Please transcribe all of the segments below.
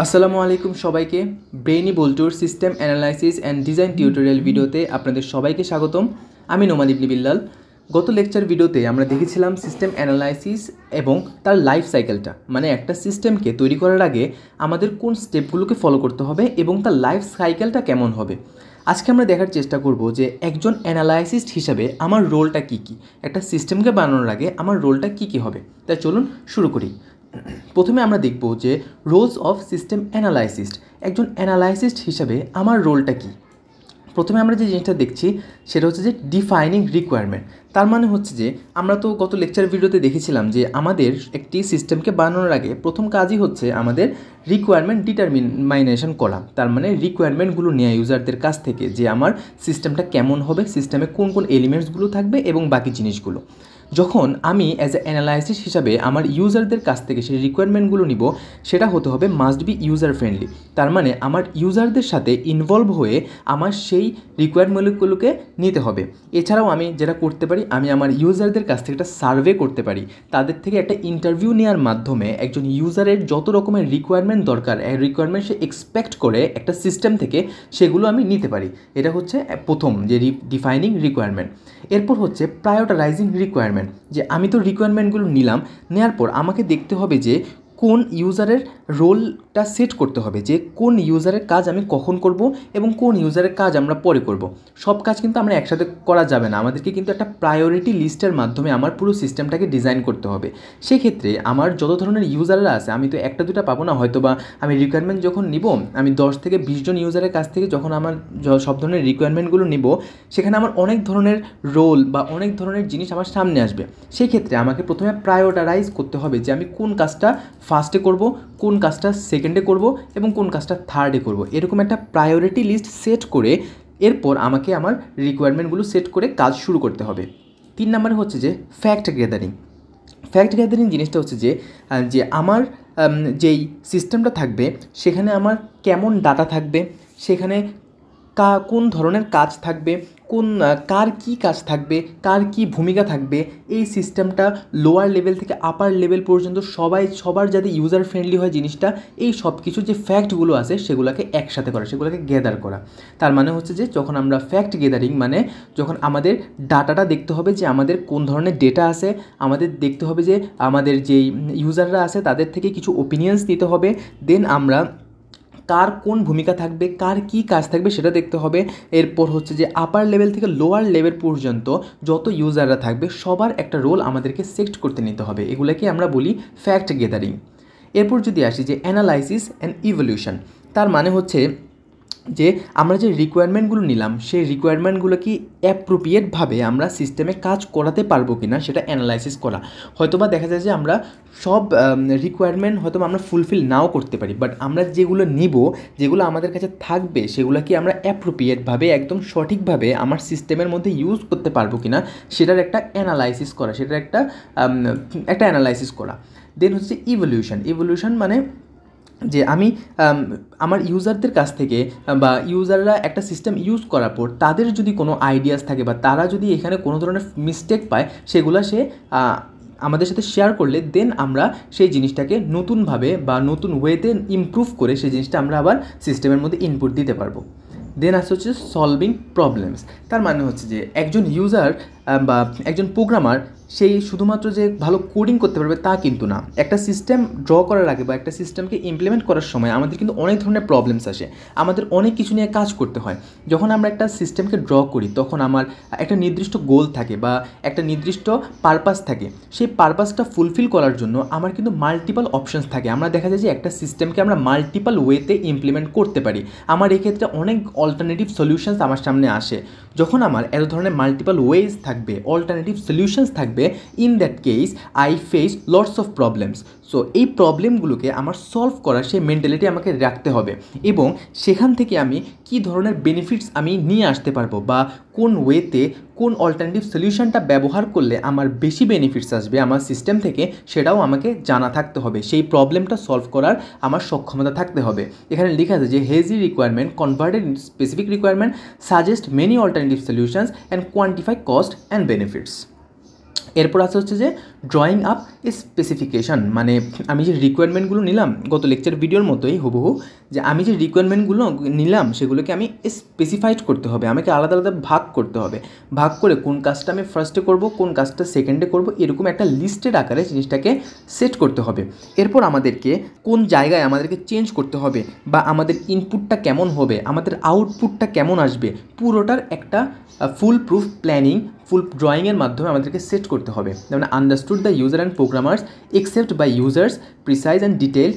আসসালামু আলাইকুম সবাইকে। ব্রেইনি বল্টুর system analysis and design tutorial ভিডিওতে আপনাদের সবাইকে স্বাগতম। আমি নোমান ইবনে বিল্লাল। গত লেকচার ভিডিওতে আমরা দেখেছিলাম সিস্টেম অ্যানালাইসিস এবং তার লাইফ সাইকেলটা, মানে একটা সিস্টেমকে তৈরি করার আগে আমাদের কোন স্টেপগুলোকে ফলো করতে হবে এবং তার লাইফ সাইকেলটা কেমন হবে। আজকে আমরা দেখার চেষ্টা করব যে একজন অ্যানালাইসিস্ট হিসাবে আমার রোলটা কী কী, একটা সিস্টেমকে বানানোর আগে আমার রোলটা কী কী হবে। তাই চলুন শুরু করি। প্রথমে আমরা দেখব যে রোলস অফ সিস্টেম অ্যানালাইসিস্ট। একজন অ্যানালাইসিস্ট হিসাবে আমার রোলটা কী। প্রথমে আমরা যে জিনিসটা দেখছি সেটা হচ্ছে যে ডিফাইনিং রিকোয়ারমেন্ট। তার মানে হচ্ছে যে আমরা তো গত লেকচার ভিডিওতে দেখেছিলাম যে আমাদের একটি সিস্টেমকে বানানোর আগে প্রথম কাজই হচ্ছে আমাদের রিকোয়ারমেন্ট ডিটারমিনেশন করা। তার মানে রিকোয়ারমেন্টগুলো নেওয়া ইউজারদের কাছ থেকে যে আমার সিস্টেমটা কেমন হবে, সিস্টেমে কোন কোন এলিমেন্টসগুলো থাকবে এবং বাকি জিনিসগুলো। যখন আমি অ্যাজ এ অ্যানালাইসিস হিসাবে আমার ইউজারদের কাছ থেকে সেই রিকোয়ারমেন্টগুলো নিব, সেটা হতে হবে মাস্ট বি ইউজার ফ্রেন্ডলি। তার মানে আমার ইউজারদের সাথে ইনভলভ হয়ে আমার সেই রিকোয়ারমেন্টগুলোকে নিতে হবে। এছাড়াও আমি যেটা করতে পারি, আমি আমার ইউজারদের কাছ থেকে একটা সার্ভে করতে পারি। তাদের থেকে একটা ইন্টারভিউ নেওয়ার মাধ্যমে একজন ইউজারের যত রকমের রিকোয়ারমেন্ট দরকার, রিকোয়ারমেন্ট সে এক্সপেক্ট করে একটা সিস্টেম থেকে, সেগুলো আমি নিতে পারি। এটা হচ্ছে প্রথম যে ডিফাইনিং রিকোয়ারমেন্ট। এরপর হচ্ছে প্রায়োরিটাইজিং রিকোয়ারমেন্ট, যে আমি তো রিকোয়ারমেন্টগুলো নিলাম, নেওয়ার পর আমাকে দেখতে হবে যে কোন ইউজারের রোলটা সেট করতে হবে, যে কোন ইউজারের কাজ আমি কখন করব এবং কোন ইউজারের কাজ আমরা পরে করব। সব কাজ কিন্তু আমরা একসাথে করা যাবে না, আমাদেরকে কিন্তু একটা প্রায়োরিটি লিস্টের মাধ্যমে আমার পুরো সিস্টেমটাকে ডিজাইন করতে হবে। সেক্ষেত্রে আমার যত ধরনের ইউজাররা আছে, আমি তো একটা দুটা পাবো না, হয়তো বা আমি রিকোয়ারমেন্ট যখন নিব, আমি 10 থেকে 20 জন ইউজারের কাছ থেকে যখন আমার সব ধরনের রিকোয়ারমেন্টগুলো নিব, সেখানে আমার অনেক ধরনের রোল বা অনেক ধরনের জিনিস আমার সামনে আসবে। সেই ক্ষেত্রে আমাকে প্রথমে প্রায়োরিটাইজ করতে হবে যে আমি কোন কাজটা ফার্স্টে করব, কোন কাজটা সেকেন্ডে করব এবং কোন কাজটা থার্ডে করব। এরকম একটা প্রায়োরিটি লিস্ট সেট করে এরপর আমাকে আমার রিকোয়ারমেন্টগুলো সেট করে কাজ শুরু করতে হবে। 3 নম্বরে হচ্ছে যে ফ্যাক্ট গ্যাদারিং। ফ্যাক্ট গ্যাদারিং জিনিসটা হচ্ছে যে আমার যেই সিস্টেমটা থাকবে সেখানে আমার কেমন ডাটা থাকবে, সেখানে কোন ধরনের কাজ থাকবে, কার কী কাজ থাকবে, কার কী ভূমিকা থাকবে, এই সিস্টেমটা লোয়ার লেভেল থেকে আপার লেভেল পর্যন্ত সবার যাতে ইউজার ফ্রেন্ডলি হয় জিনিসটা, এই সব কিছু যে ফ্যাক্টগুলো আছে সেগুলোকে একসাথে করা, সেগুলোকে গ্যাদার করা। তার মানে হচ্ছে যে যখন আমরা ফ্যাক্ট গ্যাদারিং, মানে যখন আমাদের ডাটাটা দেখতে হবে যে আমাদের কোন ধরনের ডেটা আছে, আমাদের দেখতে হবে যে আমাদের যেই ইউজাররা আছে তাদের থেকে কিছু ওপিনিয়ন্স নিতে হবে, দেন আমরা কার কোন ভূমিকা থাকবে, কার কী কাজ থাকবে সেটা দেখতে হবে। এরপর হচ্ছে যে আপার লেভেল থেকে লোয়ার লেভেল পর্যন্ত যত ইউজাররা থাকবে সবার একটা রোল আমাদেরকে সেট করতে নিতে হবে। এগুলোকে আমরা বলি ফ্যাক্ট গ্যাদারিং। এরপর যদি আসি যে অ্যানালাইসিস অ্যান্ড ইভলিউশন, তার মানে হচ্ছে যে আমরা যে রিকোয়ারমেন্টগুলো নিলাম সেই রিকোয়ারমেন্টগুলো কি অ্যাপ্রোপ্রিয়েটভাবে আমরা সিস্টেমে কাজ করাতে পারবো কি না সেটা অ্যানালাইসিস করা। হয়তোবা দেখা যায় যে আমরা সব রিকোয়ারমেন্ট হয়তো আমরা ফুলফিল নাও করতে পারি, বাট আমরা যেগুলো নিব, যেগুলো আমাদের কাছে থাকবে, সেগুলো কি আমরা অ্যাপ্রোপ্রিয়েটভাবে একদম সঠিকভাবে আমার সিস্টেমের মধ্যে ইউজ করতে পারবো কি না সেটার একটা অ্যানালাইসিস করা, সেটার একটা অ্যানালাইসিস করা। দেন হচ্ছে ইভলিউশন মানে যে আমি আমার ইউজারদের কাছ থেকে বা ইউজাররা একটা সিস্টেম ইউজ করার পর তাদের যদি কোনো আইডিয়াস থাকে বা তারা যদি এখানে কোনো ধরনের মিস্টেক পায়, সেগুলো সে আমাদের সাথে শেয়ার করলে দেন আমরা সেই জিনিসটাকে নতুনভাবে বা নতুন ওয়েতে ইমপ্রুভ করে সেই জিনিসটা আমরা আবার সিস্টেমের মধ্যে ইনপুট দিতে পারবো। দেন আসছে হচ্ছে সলভিং প্রবলেমস। তার মানে হচ্ছে যে একজন ইউজার বা একজন প্রোগ্রামার সেই শুধুমাত্র যে ভালো কোডিং করতে পারবে তা কিন্তু না। একটা সিস্টেম ড্র করার আগে বা একটা সিস্টেমকে ইমপ্লিমেন্ট করার সময় আমাদের কিন্তু অনেক ধরনের প্রবলেমস আসে, আমাদের অনেক কিছু নিয়ে কাজ করতে হয়। যখন আমরা একটা সিস্টেমকে ড্র করি তখন আমার একটা নির্দিষ্ট গোল থাকে বা একটা নির্দিষ্ট পারপাস থাকে। সেই পারপাসটা ফুলফিল করার জন্য আমার কিন্তু মাল্টিপল অপশানস থাকে। আমরা দেখা যায় যে একটা সিস্টেমকে আমরা মাল্টিপল ওয়েতে ইমপ্লিমেন্ট করতে পারি। আমার এক্ষেত্রে অনেক অল্টারনেটিভ সলিউশনস আমার সামনে আসে। যখন আমার এত ধরনের মাল্টিপল ওয়েজ থাকবে, অল্টারনেটিভ সলিউশনস থাকবে, in that case I face lots of problems. So এই প্রবলেমগুলোকে আমার সলভ করার সেই মেন্টালিটি আমাকে রাখতে হবে এবং সেখান থেকে আমি কী ধরনের বেনিফিটস আমি নিয়ে আসতে পারবো বা কোন ওয়েতে কোন অল্টারনেটিভ সলিউশনটা ব্যবহার করলে আমার বেশি বেনিফিটস আসবে আমার সিস্টেম থেকে, সেটাও আমাকে জানা থাকতে হবে। সেই প্রবলেমটা সলভ করার আমার সক্ষমতা থাকতে হবে। এখানে লেখা আছে যে hazy requirement converted in specific requirement suggest many alternative solutions and quantify cost and benefits. এরপর আছে হচ্ছে যে ড্রয়িং আপ স্পেসিফিকেশান, মানে আমি যে রিকোয়ারমেন্টগুলো নিলাম গত লেকচার ভিডিওর মতোই হুবহু, যে আমি যে রিকোয়ারমেন্টগুলো নিলাম সেগুলোকে আমি স্পেসিফাইড করতে হবে, আমাকে আলাদা আলাদা ভাগ করতে হবে, ভাগ করে কোন কাজটা আমি ফার্স্টে করব, কোন কাজটা সেকেন্ডে করব, এরকম একটা লিস্টের আকারে জিনিসটাকে সেট করতে হবে। এরপর আমাদেরকে কোন জায়গায় আমাদেরকে চেঞ্জ করতে হবে, বা আমাদের ইনপুটটা কেমন হবে, আমাদের আউটপুটটা কেমন আসবে, পুরোটার একটা ফুল প্রুফ প্ল্যানিং, ফুল ড্রয়িংয়ের মাধ্যমে আমাদেরকে সেট করতে হবে। যেমন understood the user and programmers except by users precise and detail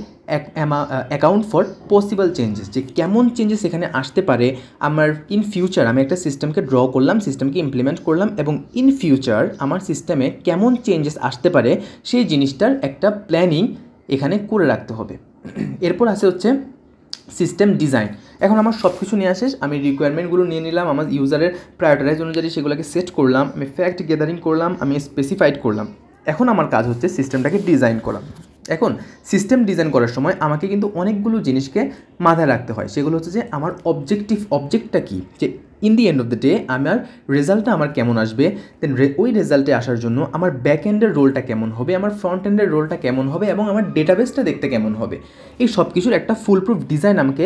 account for possible changes, যে কেমন চেঞ্জেস এখানে আসতে পারে আমার ইন ফিউচার। আমি একটা সিস্টেমকে ড্র করলাম, সিস্টেমকে ইমপ্লিমেন্ট করলাম, এবং ইন ফিউচার আমার সিস্টেমে কেমন চেঞ্জেস আসতে পারে সেই জিনিসটার একটা প্ল্যানিং এখানে করে রাখতে হবে। এরপর আসে হচ্ছে সিস্টেম ডিজাইন। এখন আমার সব কিছু নিয়ে আসে, আমি রিকোয়ারমেন্টগুলো নিয়ে নিলাম, আমার ইউজারের প্রায়োরিটাইজ অনুযায়ী সেগুলোকে সেট করলাম, আমি ফ্যাক্ট গ্যাদারিং করলাম, আমি স্পেসিফাইড করলাম। এখন আমার কাজ হচ্ছে সিস্টেমটাকে ডিজাইন করা। এখন সিস্টেম ডিজাইন করার সময় আমাকে কিন্তু অনেকগুলো জিনিসকে মাথায় রাখতে হয়। সেগুলো হচ্ছে যে আমার অবজেক্টটা কী, যে in the end of the day আমার রেজাল্টটা আমার কেমন আসবে, দেন ওই রেজাল্টে আসার জন্য আমার ব্যাক এন্ডের রোলটা কেমন হবে, আমার ফ্রন্ট এন্ডের রোলটা কেমন হবে, এবং আমার ডেটাবেসটা দেখতে কেমন হবে, এই সব কিছুর একটা ফুল প্রুফ ডিজাইন আমাকে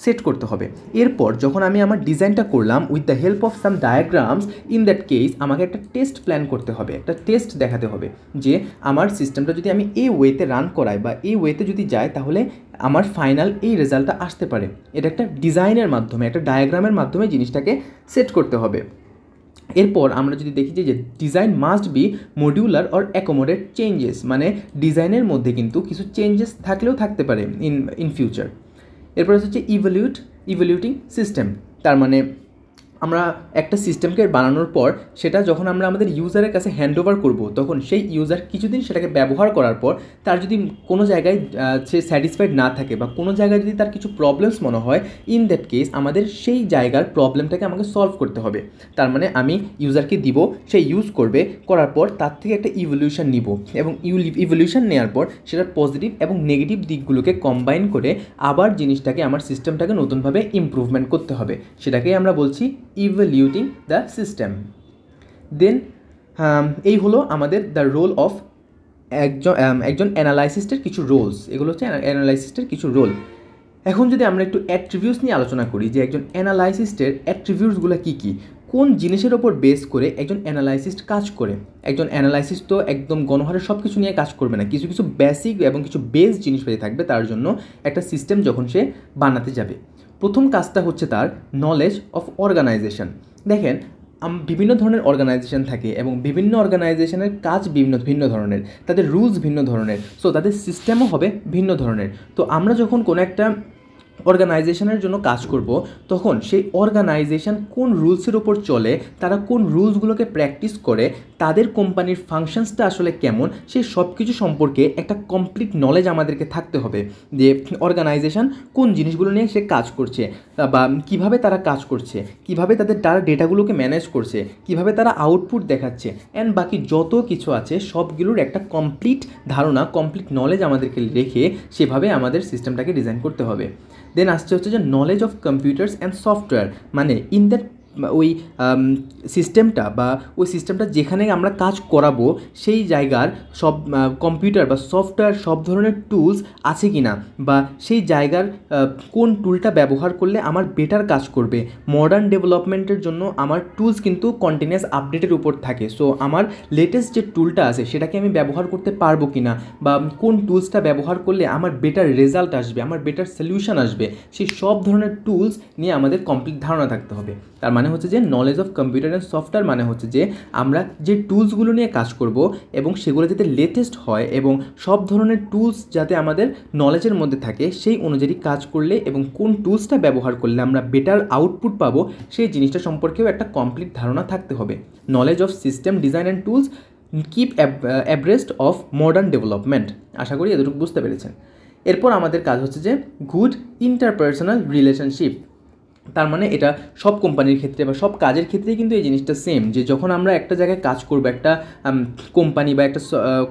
সেট করতে হবে। এরপর যখন আমি আমার ডিজাইনটা করলাম with the help of some diagrams, in that case আমাকে একটা টেস্ট প্ল্যান করতে হবে, একটা টেস্ট দেখাতে হবে যে আমার সিস্টেমটা যদি আমি এই ওয়েতে রান করাই বা এই ওয়েতে যদি যায় তাহলে আমার ফাইনাল এই রেজাল্টটা আসতে পারে। এটা একটা ডিজাইনের মাধ্যমে, একটা ডায়াগ্রামের মাধ্যমে জিনিসটাকে সেট করতে হবে। এরপর আমরা যদি দেখি যে design must be modular or accommodate changes, মানে ডিজাইনের মধ্যে কিন্তু কিছু চেঞ্জেস থাকলেও থাকতে পারে ইন ফিউচার। এরপর হচ্ছে ইভ্যালুয়েটিং সিস্টেম, তার মানে আমরা একটা সিস্টেমকে বানানোর পর সেটা যখন আমরা আমাদের ইউজারের কাছে হ্যান্ড ওভার করবো, তখন সেই ইউজার কিছুদিন সেটাকে ব্যবহার করার পর তার যদি কোনো জায়গায় সে স্যাটিসফাইড না থাকে বা কোনো জায়গায় যদি তার কিছু প্রবলেমস মনে হয়, ইন দ্যাট কেস আমাদের সেই জায়গার প্রবলেমটাকে আমাকে সলভ করতে হবে। তার মানে আমি ইউজারকে দিব, সে ইউজ করবে, করার পর তার থেকে একটা ইভলিউশন নিব, এবং ইভলিউশন নেওয়ার পর সেটার পজিটিভ এবং নেগেটিভ দিকগুলোকে কম্বাইন করে আবার জিনিসটাকে আমার সিস্টেমটাকে নতুনভাবে ইমপ্রুভমেন্ট করতে হবে। সেটাকেই আমরা বলছি ইভ্যালুয়েটিং দ্য সিস্টেম। দেন এই হলো আমাদের দ্য রোল অফ একজন অ্যানালাইসিস্টের কিছু রোলস। এগুলো হচ্ছে অ্যানালাইসিস্টের কিছু রোল। এখন যদি আমরা একটু অ্যাট্রিবিউটস নিয়ে আলোচনা করি, যে একজন অ্যানালাইসিস্টের অ্যাট্রিবিউটসগুলো কী কী, কোন জিনিসের ওপর বেস করে একজন অ্যানালাইসিস্ট কাজ করে। একজন অ্যানালাইসিস্ট তো একদম গণহারে সব কিছু নিয়ে কাজ করবে না, কিছু কিছু বেসিক এবং কিছু বেস জিনিসপাতি থাকবে তার জন্য একটা সিস্টেম যখন সে বানাতে যাবে। প্রথম কাজটা হচ্ছে তার নলেজ অফ অর্গানাইজেশন। দেখেন বিভিন্ন ধরনের অর্গানাইজেশন থাকে এবং বিভিন্ন অর্গানাইজেশনের কাজ ভিন্ন ধরনের, তাদের রুলস ভিন্ন ধরনের, সো তাদের সিস্টেমও হবে ভিন্ন ধরনের। তো আমরা যখন কোনো একটা অর্গানাইজেশনের জন্য কাজ করব, তখন সেই অর্গানাইজেশন কোন রুলসের ওপর চলে, তারা কোন রুলসগুলোকে প্র্যাকটিস করে, তাদের কোম্পানির ফাংশনসটা আসলে কেমন, সেই সব কিছু সম্পর্কে একটা কমপ্লিট নলেজ আমাদেরকে থাকতে হবে। যে অর্গানাইজেশন কোন জিনিসগুলো নিয়ে সে কাজ করছে, বা কিভাবে তারা কাজ করছে, কিভাবে তাদের ডেটাগুলোকে ম্যানেজ করছে, কিভাবে তারা আউটপুট দেখাচ্ছে, অ্যান্ড বাকি যত কিছু আছে সবগুলোর একটা কমপ্লিট ধারণা, কমপ্লিট নলেজ আমাদেরকে রেখে সেভাবে আমাদের সিস্টেমটাকে ডিজাইন করতে হবে। দেন আসছে হচ্ছে যে knowledge of computers and software, মানে ইন দ্যাট ওই সিস্টেমটা বা ওই সিস্টেমটা যেখানে আমরা কাজ করাবো সেই জায়গার সব কম্পিউটার বা সফটওয়্যার সব ধরনের টুলস আছে কি না, বা সেই জায়গার কোন টুলটা ব্যবহার করলে আমার বেটার কাজ করবে। মডার্ন ডেভেলপমেন্টের জন্য আমার টুলস কিন্তু কন্টিনিউয়াস আপডেটের উপর থাকে, সো আমার লেটেস্ট যে টুলটা আছে সেটাকে আমি ব্যবহার করতে পারবো কি না, বা কোন টুলসটা ব্যবহার করলে আমার বেটার রেজাল্ট আসবে, আমার বেটার সলিউশন আসবে, সেই সব ধরনের টুলস নিয়ে আমাদের কমপ্লিট ধারণা থাকতে হবে। তার মানে হচ্ছে যে knowledge of computer and software মানে হচ্ছে যে আমরা যে টুলসগুলো নিয়ে কাজ করব এবং সেগুলো যাতে লেটেস্ট হয় এবং সব ধরনের টুলস যাতে আমাদের নলেজের মধ্যে থাকে, সেই অনুযায়ী কাজ করলে এবং কোন টুলসটা ব্যবহার করলে আমরা বেটার আউটপুট পাবো সেই জিনিসটা সম্পর্কেও একটা কমপ্লিট ধারণা থাকতে হবে। Knowledge of system design and tools keep abreast of modern development. আশা করি এতটুকু বুঝতে পেরেছেন। এরপর আমাদের কাজ হচ্ছে যে গুড ইন্টারপার্সোনাল রিলেশনশিপ। তার মানে এটা সব কোম্পানির ক্ষেত্রে বা সব কাজের ক্ষেত্রেই কিন্তু এই জিনিসটা সেম, যে যখন আমরা একটা জায়গায় কাজ করব, একটা কোম্পানি বা একটা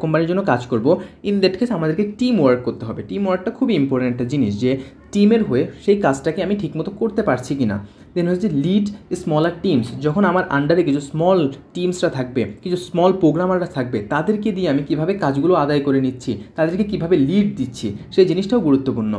কোম্পানির জন্য কাজ করব, ইন দ্যাট কেস আমাদেরকে টিম ওয়ার্ক করতে হবে। টিম ওয়ার্কটা খুবই ইম্পর্ট্যান্ট একটা জিনিস, যে টিমের হয়ে সেই কাজটাকে আমি ঠিকমতো করতে পারছি কি না। দেন হচ্ছে লিড স্মলার টিমস, যখন আমার আন্ডারে কিছু স্মল টিমসরা থাকবে, কিছু স্মল প্রোগ্রামাররা থাকবে, তাদেরকে দিয়ে আমি কীভাবে কাজগুলো আদায় করে নিচ্ছি, তাদেরকে কীভাবে লিড দিচ্ছি, সেই জিনিসটাও গুরুত্বপূর্ণ।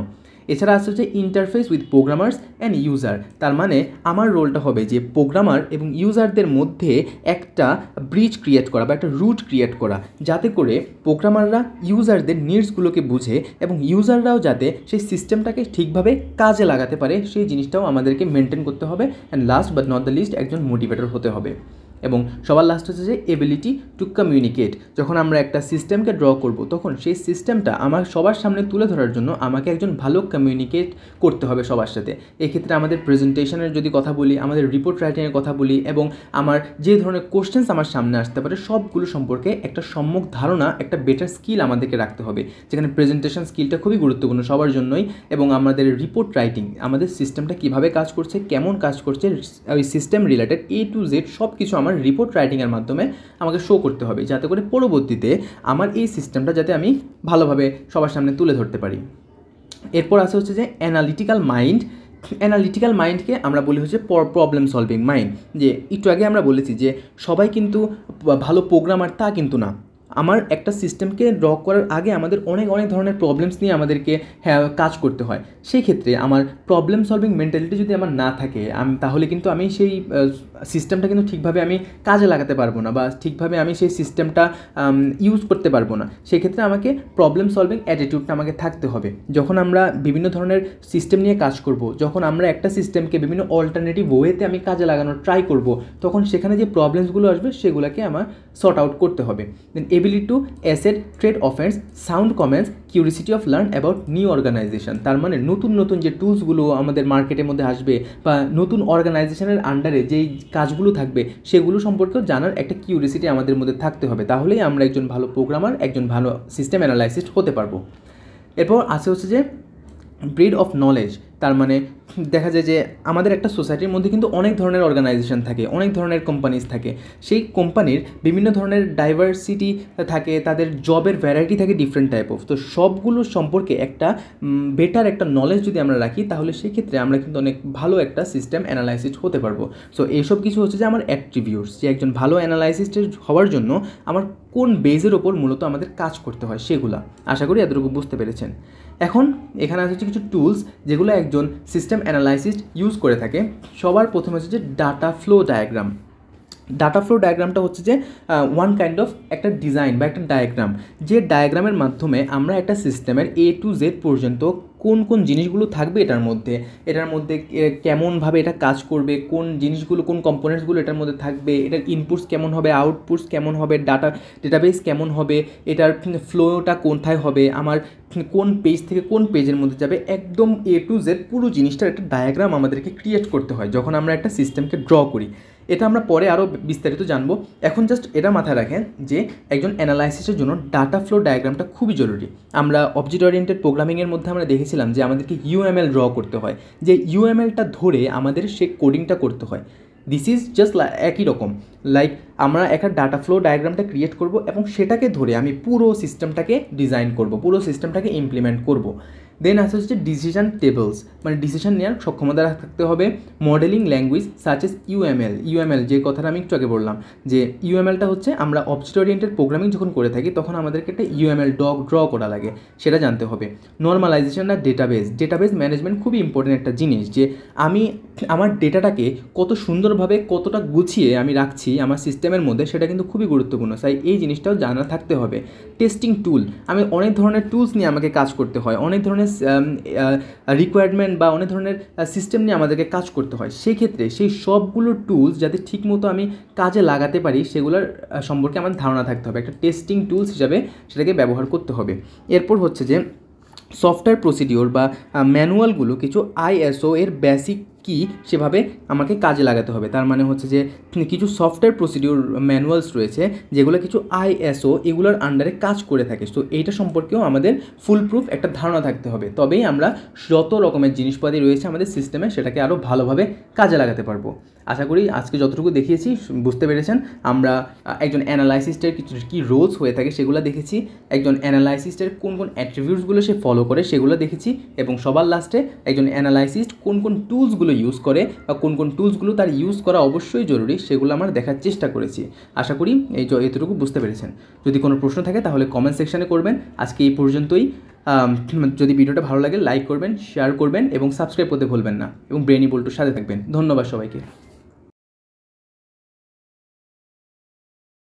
এছাড়া আসছে হচ্ছে interface with programmers and user, তার মানে আমার রোলটা হবে যে প্রোগ্রামার এবং ইউজারদের মধ্যে একটা ব্রিজ ক্রিয়েট করা বা একটা রুট ক্রিয়েট করা, যাতে করে প্রোগ্রামাররা ইউজারদের নিডসগুলোকে বুঝে এবং ইউজাররাও যাতে সেই সিস্টেমটাকে ঠিকভাবে কাজে লাগাতে পারে, সেই জিনিসটাও আমাদেরকে মেনটেন করতে হবে। And last but not the least, একজন মোটিভেটর হতে হবে। এবং সবার লাস্ট হচ্ছে যে এবিলিটি টু কমিউনিকেট, যখন আমরা একটা সিস্টেমকে ড্র করব, তখন সেই সিস্টেমটা আমার সবার সামনে তুলে ধরার জন্য আমাকে একজন ভালো কমিউনিকেট করতে হবে সবার সাথে। এক্ষেত্রে আমাদের প্রেজেন্টেশনের যদি কথা বলি, আমাদের রিপোর্ট রাইটিংয়ের কথা বলি, এবং আমার যে ধরনের কোশ্চেন্স আমার সামনে আসতে পারে সবগুলো সম্পর্কে একটা সম্যক ধারণা, একটা বেটার স্কিল আমাদেরকে রাখতে হবে, যেখানে প্রেজেন্টেশন স্কিলটা খুবই গুরুত্বপূর্ণ সবার জন্যই। এবং আমাদের রিপোর্ট রাইটিং, আমাদের সিস্টেমটা কীভাবে কাজ করছে, কেমন কাজ করছে, ওই system related A to Z সব কিছু আমার রিপোর্ট রাইটিংয়ের মাধ্যমে আমাকে শো করতে হবে, যাতে করে পরবর্তীতে আমার এই সিস্টেমটা যাতে আমি ভালোভাবে সবার সামনে তুলে ধরতে পারি। এরপর আছে হচ্ছে যে অ্যানালিটিক্যাল মাইন্ড। অ্যানালিটিক্যাল মাইন্ডকে আমরা বলি হচ্ছে প্রবলেম সলভিং মাইন্ড। যে একটু আগে আমরা বলেছি যে সবাই কিন্তু ভালো প্রোগ্রামার তা কিন্তু না। আমার একটা সিস্টেমকে ড্র করার আগে আমাদের অনেক অনেক ধরনের প্রবলেমস নিয়ে আমাদেরকে কাজ করতে হয়। সেই ক্ষেত্রে আমার প্রবলেম সলভিং মেন্টালিটি যদি আমার না থাকে, তাহলে কিন্তু আমি সেই সিস্টেমটা কিন্তু ঠিকভাবে আমি কাজে লাগাতে পারবো না, বা ঠিকভাবে আমি সেই সিস্টেমটা ইউজ করতে পারবো না। সেক্ষেত্রে আমাকে প্রবলেম সলভিং অ্যাটিটিউডটা আমাকে থাকতে হবে। যখন আমরা বিভিন্ন ধরনের সিস্টেম নিয়ে কাজ করব, যখন আমরা একটা সিস্টেমকে বিভিন্ন অল্টারনেটিভ ওয়েতে আমি কাজে লাগানোর ট্রাই করব, তখন সেখানে যে প্রবলেমসগুলো আসবে সেগুলোকে আমার সর্ট আউট করতে হবে। Then ability to assess trade offs sound comments curiosity of learn about new organisation, তার মানে নতুন নতুন যে টুলসগুলো আমাদের মার্কেটের মধ্যে আসবে বা নতুন অর্গানাইজেশনের আন্ডারে যেই কাজগুলো থাকবে সেগুলো সম্পর্কেও জানার একটা কিউরিসিটি আমাদের মধ্যে থাকতে হবে, তাহলেই আমরা একজন ভালো প্রোগ্রামার, একজন ভালো সিস্টেম অ্যানালাইসিস্ট হতে পারবো। এরপর আছে হচ্ছে যে ব্রিড অফ নলেজ, তার মানে দেখা যায় যে আমাদের একটা সোসাইটির মধ্যে কিন্তু অনেক ধরনের অর্গানাইজেশন থাকে, অনেক ধরনের কোম্পানিজ থাকে, সেই কোম্পানির বিভিন্ন ধরনের ডাইভার্সিটি থাকে, তাদের জবের ভ্যারাইটি থাকে ডিফারেন্ট টাইপ অফ। তো সবগুলো সম্পর্কে একটা বেটার একটা নলেজ যদি আমরা রাখি, তাহলে সেক্ষেত্রে আমরা কিন্তু অনেক ভালো একটা সিস্টেম অ্যানালাইসিস্ট হতে পারবো। সো এইসব কিছু হচ্ছে যে আমার অ্যাট্রিবিউটস, যে একজন ভালো অ্যানালাইসিস্টের হওয়ার জন্য আমার কোন বেজের ওপর মূলত আমাদের কাজ করতে হয় সেগুলা। আশা করি এতটুকু বুঝতে পেরেছেন। এখন এখানে আছে কিছু টুলস যেগুলো একজন সিস্টেম অ্যানালাইসিস্ট ইউজ করে থাকে। সবার প্রথমে হচ্ছে যে data flow diagram. Data flow ডায়াগ্রামটা হচ্ছে যে ওয়ান কাইন্ড অফ একটা ডিজাইন বা একটা ডায়াগ্রাম, যে ডায়াগ্রামের মাধ্যমে আমরা একটা সিস্টেমের A to Z পর্যন্ত কোন কোন জিনিসগুলো থাকবে এটার মধ্যে কেমনভাবে এটা কাজ করবে, কোন জিনিসগুলো, কোন কম্পোনেন্টসগুলো এটার মধ্যে থাকবে, এটার ইনপুটস কেমন হবে, আউটপুটস কেমন হবে, ডেটাবেস কেমন হবে, এটার ফ্লোটা কোথায় হবে, আমার কোন পেজ থেকে কোন পেজের মধ্যে যাবে, একদম A to Z পুরো জিনিসটার একটা ডায়াগ্রাম আমাদেরকে ক্রিয়েট করতে হয় যখন আমরা একটা সিস্টেমকে ড্র করি। এটা আমরা পরে আরও বিস্তারিত জানবো। এখন জাস্ট এটা মাথায় রাখেন যে একজন অ্যানালাইসিসের জন্য ডাটা ফ্লো ডায়াগ্রামটা খুবই জরুরি। আমরা অবজেক্ট ওরিয়েন্টেড প্রোগ্রামিংয়ের মধ্যে আমরা দেখেছিলাম যে আমাদেরকে UML ড্র করতে হয়, যে UMLটা ধরে আমাদের সে কোডিংটা করতে হয়। দিস ইজ জাস্ট একই রকম, লাইক আমরা একটা ডাটা ফ্লো ডায়াগ্রামটা ক্রিয়েট করব এবং সেটাকে ধরে আমি পুরো সিস্টেমটাকে ডিজাইন করব, পুরো সিস্টেমটাকে ইমপ্লিমেন্ট করব। দেন আসে হচ্ছে ডিসিশন টেবলস, মানে ডিসিশন নেওয়ার সক্ষমতা থাকতে হবে। Modelling language such as UML যে কথাটা আমি একটু আগে বললাম, যে UMLটা হচ্ছে আমরা অবজেক্ট ওরিয়েন্টেড প্রোগ্রামিং যখন করে থাকি তখন আমাদেরকে একটা UML ড্র করা লাগে, সেটা জানতে হবে। নর্মালাইজেশন আর ডেটাবেস ম্যানেজমেন্ট খুবই ইম্পর্টেন্ট একটা জিনিস, যে আমি আমার ডেটাটাকে কত সুন্দরভাবে কতটা গুছিয়ে আমি রাখছি আমার সিস্টেমের মধ্যে, সেটা কিন্তু খুবই গুরুত্বপূর্ণ, তাই এই জিনিসটাও জানা থাকতে হবে। টেস্টিং টুল, আমি অনেক ধরনের টুলস নিয়ে আমাকে কাজ করতে হয়, অনেক ধরনের রিকোয়ারমেন্ট বা অনেক ধরনের সিস্টেম নিয়ে আমাদেরকে কাজ করতে হয়। সেই ক্ষেত্রে সেই সবগুলো টুলস যাতে ঠিকমতো আমি কাজে লাগাতে পারি সেগুলোর সম্পর্কে আমার ধারণা থাকতে হবে, একটা টেস্টিং টুলস হিসাবে সেটাকে ব্যবহার করতে হবে। এরপর হচ্ছে যে সফটওয়্যার প্রসিডিওর বা ম্যানুয়ালগুলো কিছু ISO এর বেসিক কি সেভাবে আমাকে কাজে লাগাতে হবে। তার মানে হচ্ছে যে কিছু সফটওয়্যার প্রসিডিউর ম্যানুয়ালস রয়েছে যেগুলো কিছু ISO এগুলোর আন্ডারে কাজ করে থাকে। তো এইটা সম্পর্কেও আমাদের ফুল প্রুফ একটা ধারণা থাকতে হবে, তবেই আমরা যত রকমের জিনিসপাতি রয়েছে আমাদের সিস্টেমে সেটাকে আরও ভালোভাবে কাজে লাগাতে পারবো। আশা করি আজকে যতটুকু দেখিয়েছি বুঝতে পেরেছেন। আমরা একজন অ্যানালাইসিস্টের কিছু কী রোলস হয়ে থাকে সেগুলো দেখেছি, একজন অ্যানালাইসিস্টের কোন কোন অ্যাট্রিবিউটসগুলো সে ফলো করে সেগুলো দেখেছি, এবং সবার লাস্টে একজন অ্যানালাইসিস্ট কোন কোন টুলসগুলো ইউজ করে বা কোন কোন টুলসগুলো তার ইউজ করা অবশ্যই জরুরি সেগুলো আমরা দেখার চেষ্টা করেছি। আশা করি এতটুকু বুঝতে পেরেছেন। যদি কোনো প্রশ্ন থাকে তাহলে কমেন্ট সেকশানে করবেন। আজকে এই পর্যন্তই। যদি ভিডিওটা ভালো লাগে লাইক করবেন, শেয়ার করবেন এবং সাবস্ক্রাইব করতে ভুলবেন না, এবং ব্রেনি বল্টুর সাথে থাকবেন। ধন্যবাদ সবাইকে।